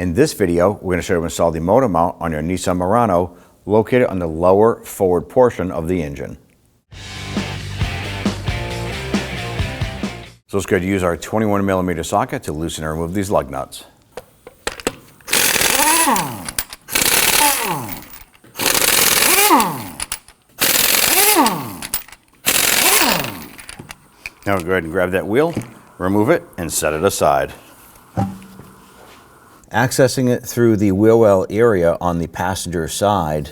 In this video, we're going to show you how to install the motor mount on your Nissan Murano located on the lower forward portion of the engine. So it's good to use our 21mm socket to loosen and remove these lug nuts. Now go ahead and grab that wheel, remove it, and set it aside. Accessing it through the wheel well area on the passenger side,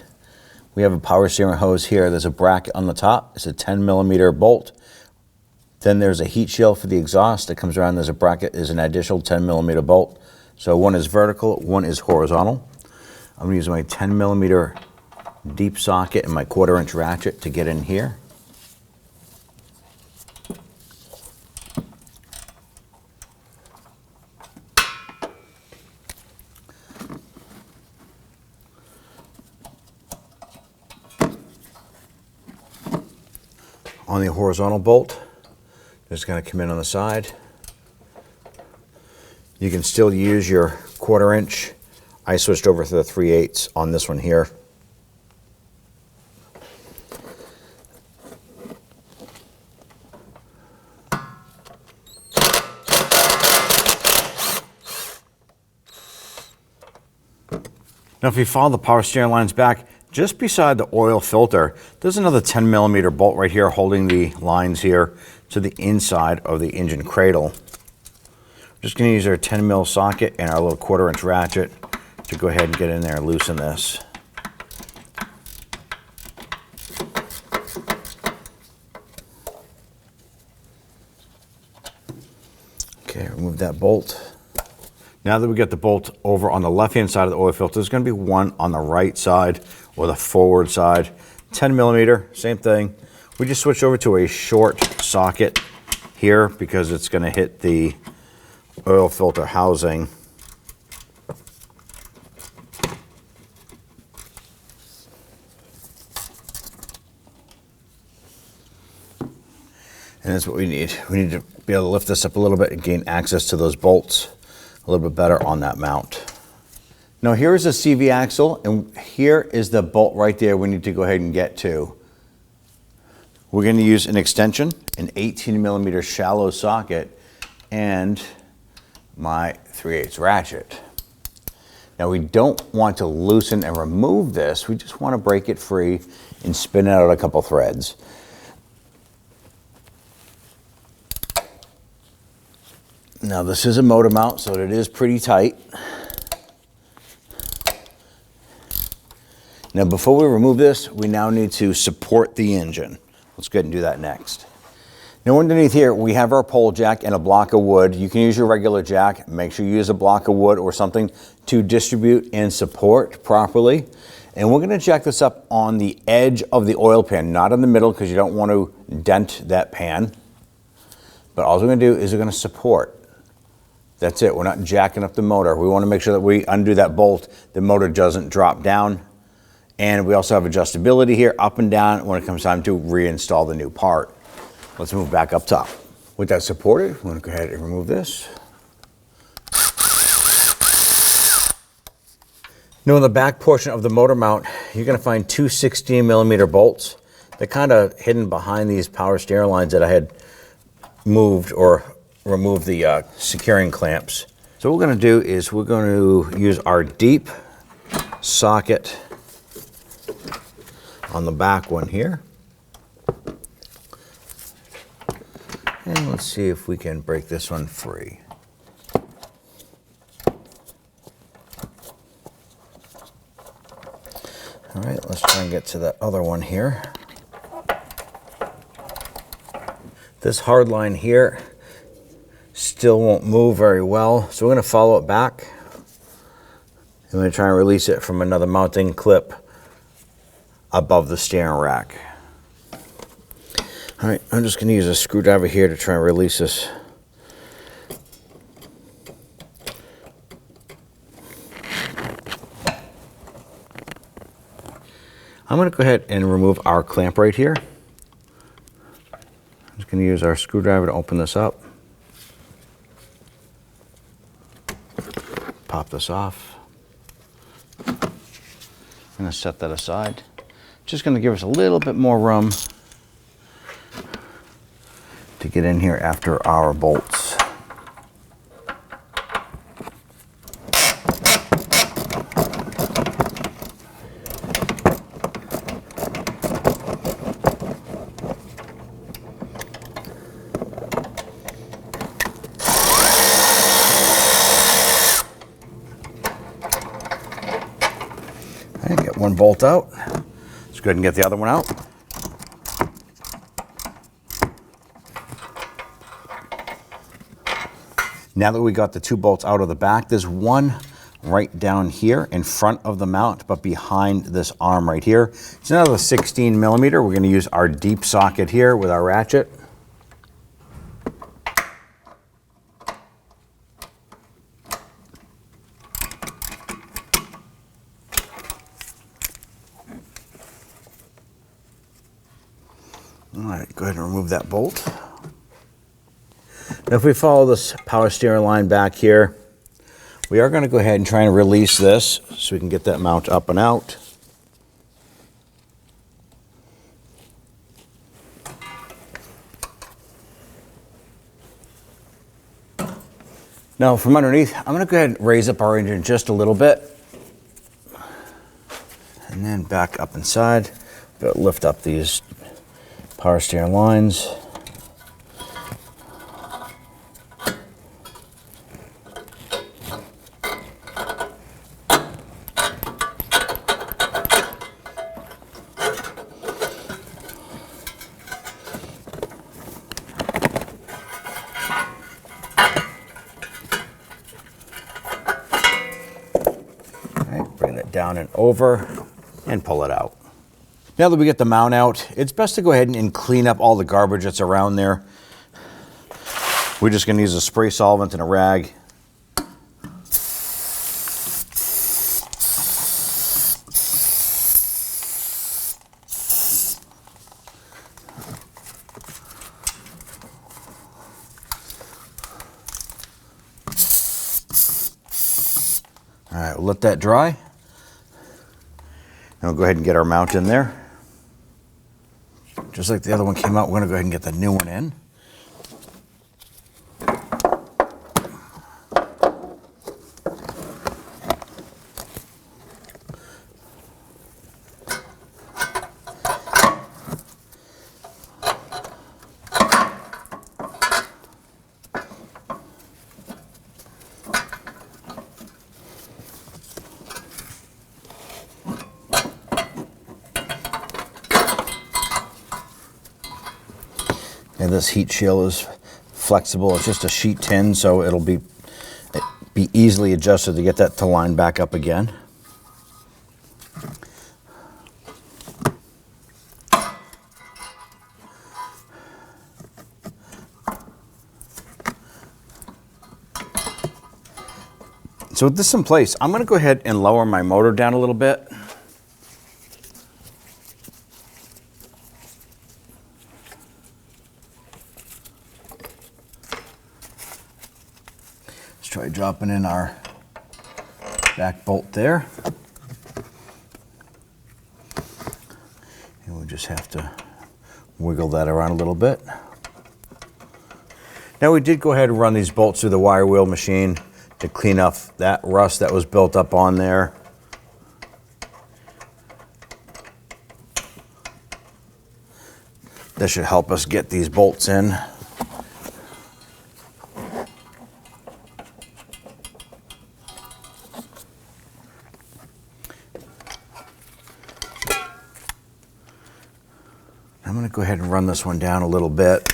we have a power steering hose here. There's a bracket on the top. It's a 10mm bolt. Then there's a heat shield for the exhaust that comes around. There's a bracket. There's an additional 10mm bolt. So one is vertical, one is horizontal. I'm going to use my 10mm deep socket and my 1/4" ratchet to get in here. On the horizontal bolt, just going to come in on the side. You can still use your 1/4". I switched over to the 3/8 on this one here. Now if you follow the power steering lines back, just beside the oil filter, there's another 10mm bolt right here holding the lines here to the inside of the engine cradle. We're just going to use our 10mm socket and our little 1/4" ratchet to go ahead and get in there and loosen this. Okay, remove that bolt. Now that we get the bolt over on the left-hand side of the oil filter, there's going to be one on the right side or the forward side. 10mm, same thing. We just switch over to a short socket here because it's going to hit the oil filter housing. And that's what we need. We need to be able to lift this up a little bit and gain access to those bolts a little bit better on that mount. Now here is a CV axle, and here is the bolt right there we need to go ahead and get to. We're going to use an extension, an 18mm shallow socket, and my 3/8 ratchet. Now we don't want to loosen and remove this, we just want to break it free and spin it out a couple threads. Now this is a motor mount, so it is pretty tight. Now before we remove this, we now need to support the engine. Let's go ahead and do that next. Now underneath here, we have our pole jack and a block of wood. You can use your regular jack. Make sure you use a block of wood or something to distribute and support properly. And we're gonna jack this up on the edge of the oil pan, not in the middle because you don't want to dent that pan. But all we're gonna do is we're gonna support. That's it, we're not jacking up the motor. We wanna make sure that we undo that bolt, the motor doesn't drop down. And we also have adjustability here, up and down, when it comes time to reinstall the new part. Let's move back up top. With that supported, we're gonna go ahead and remove this. Now in the back portion of the motor mount, you're gonna find two 16mm bolts. They're kind of hidden behind these power steering lines that I had moved or removed the securing clamps. So what we're gonna do is we're going to use our deep socket on the back one here. And let's see if we can break this one free. All right, let's try and get to that other one here. This hard line here still won't move very well, so we're going to follow it back. I'm going to try and release it from another mounting clip above the steering rack. All right, I'm just going to use a screwdriver here to try and release this. I'm going to go ahead and remove our clamp right here. I'm just going to use our screwdriver to open this up. pop this off. I'm going to set that aside. Just going to give us a little bit more room to get in here after our bolts. Okay, get one bolt out. Let's go ahead and get the other one out. Now that we got the two bolts out of the back, there's one right down here in front of the mount, but behind this arm right here. It's another 16 millimeter. We're going to use our deep socket here with our ratchet. All right, go ahead and remove that bolt. Now if we follow this power steering line back here, we are going to go ahead and try and release this so we can get that mount up and out. Now from underneath, I'm going to go ahead and raise up our engine just a little bit. And then back up inside, but lift up these power steering lines. Bring it down and over and pull it out. Now that we get the mount out, it's best to go ahead and clean up all the garbage that's around there. We're just going to use a spray solvent and a rag. All right, we'll let that dry. And we'll go ahead and get our mount in there. Just like the other one came out, we're going to go ahead and get the new one in. And this heat shield is flexible. It's just a sheet tin, so it'll be easily adjusted to get that to line back up again. So with this in place, I'm going to go ahead and lower my motor down a little bit. Try dropping in our back bolt there. And we'll just have to wiggle that around a little bit. Now we did go ahead and run these bolts through the wire wheel machine to clean up that rust that was built up on there. This should help us get these bolts in. I'm going to go ahead and run this one down a little bit.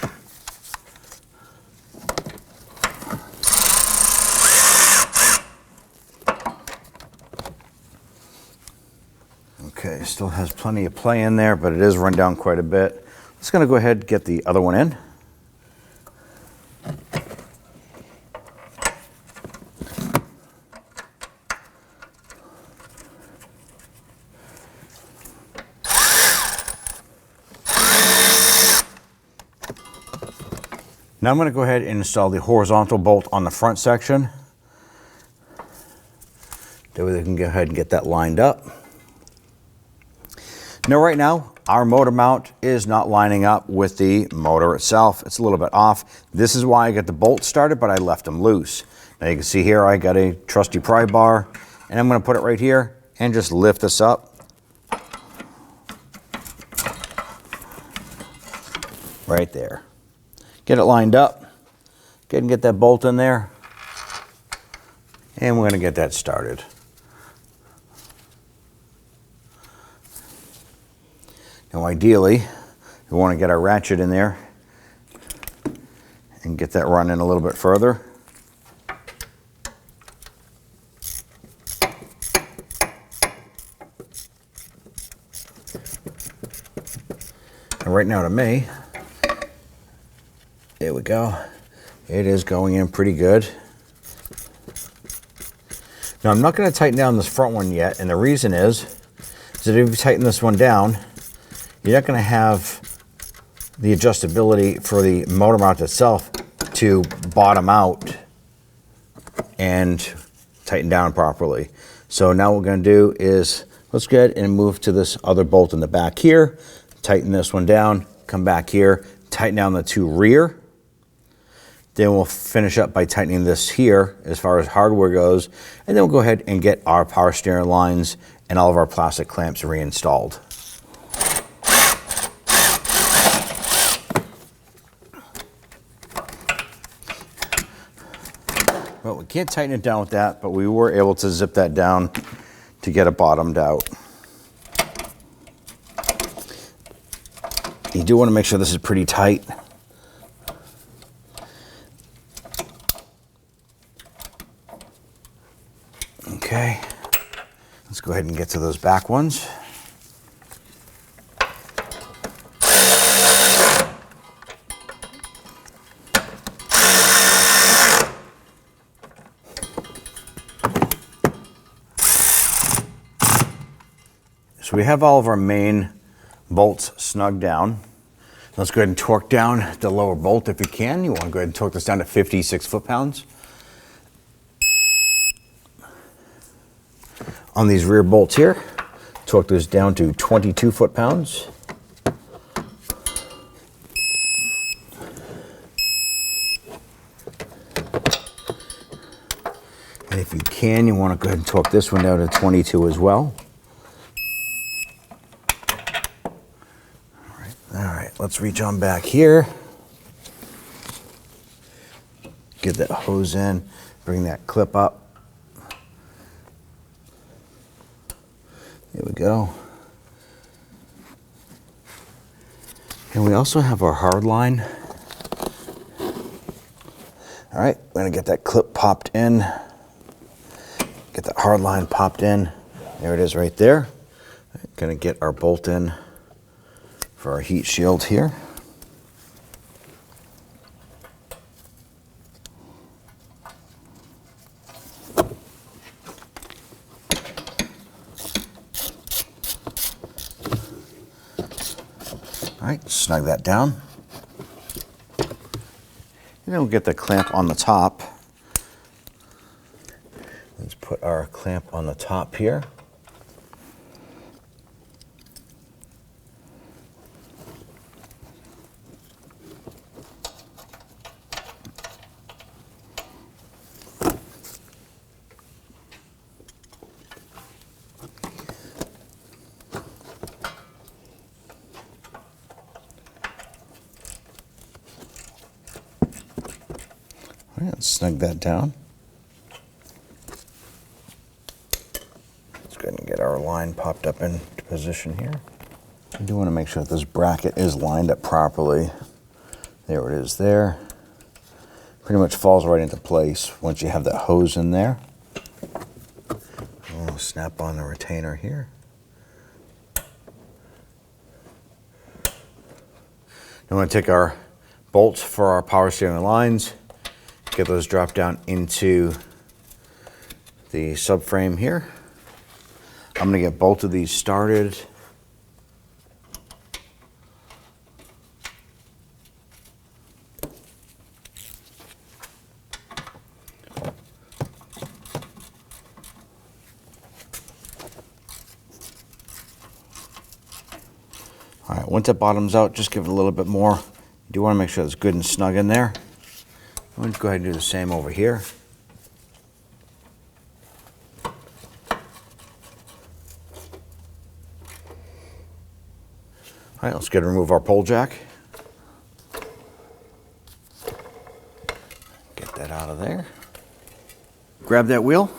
Okay, still has plenty of play in there, but it is run down quite a bit. Just going to go ahead and get the other one in. Now I'm going to go ahead and install the horizontal bolt on the front section. That way they can go ahead and get that lined up. Now right now, our motor mount is not lining up with the motor itself. It's a little bit off. This is why I got the bolts started, but I left them loose. Now you can see here, I got a trusty pry bar, and I'm gonna put it right here and just lift this up. Right there. Get it lined up. Go ahead and get that bolt in there. And we're gonna get that started. Now ideally, we want to get our ratchet in there and get that running a little bit further. And right now to me, there we go. It is going in pretty good. Now I'm not going to tighten down this front one yet, and the reason is that if you tighten this one down, you're not going to have the adjustability for the motor mount itself to bottom out and tighten down properly. So now what we're going to do is let's go ahead and move to this other bolt in the back here, tighten this one down, come back here, tighten down the two rear. Then we'll finish up by tightening this here as far as hardware goes, and then we'll go ahead and get our power steering lines and all of our plastic clamps reinstalled. Well, we can't tighten it down with that, but we were able to zip that down to get it bottomed out. You do want to make sure this is pretty tight. Okay, let's go ahead and get to those back ones. So we have all of our main bolts snug down. Let's go ahead and torque down the lower bolt if you can. You want to go ahead and torque this down to 56 foot-pounds. On these rear bolts here, torque those down to 22 foot-pounds. And if you can, you want to go ahead and torque this one down to 22 as well. All right, let's reach on back here. Get that hose in, bring that clip up. There we go. And we also have our hard line. All right, we're gonna get that clip popped in. Get that hard line popped in. There it is right there. Gonna get our bolt in for our heat shield here. All right, snug that down. And then we'll get the clamp on the top. Let's put our clamp on the top here. All right, let's snug that down. Let's go ahead and get our line popped up into position here. I do want to make sure that this bracket is lined up properly. There it is there. Pretty much falls right into place once you have that hose in there. We'll snap on the retainer here. Now I'm going to take our bolts for our power steering lines, get those dropped down into the subframe here. I'm going to get both of these started. All right, once it bottoms out, just give it a little bit more. You do want to make sure it's good and snug in there. I'm going to go ahead and do the same over here. All right, let's get to remove our pole jack. Get that out of there. Grab that wheel.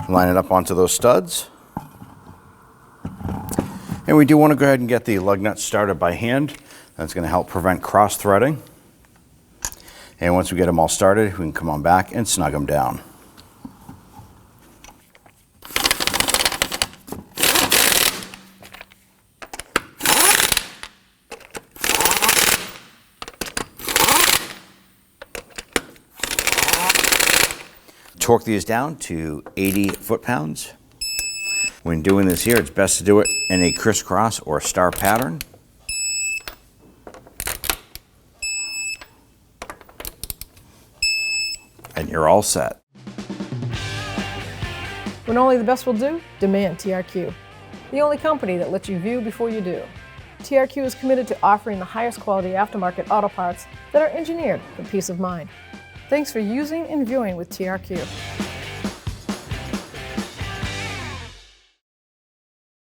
Line it up onto those studs. And we do want to go ahead and get the lug nuts started by hand. That's going to help prevent cross threading. And once we get them all started, we can come on back and snug them down. Torque these down to 80 foot-pounds. When doing this here, it's best to do it in a crisscross or star pattern. And you're all set. When only the best will do, demand TRQ. The only company that lets you view before you do. TRQ is committed to offering the highest quality aftermarket auto parts that are engineered for peace of mind. Thanks for using and viewing with TRQ.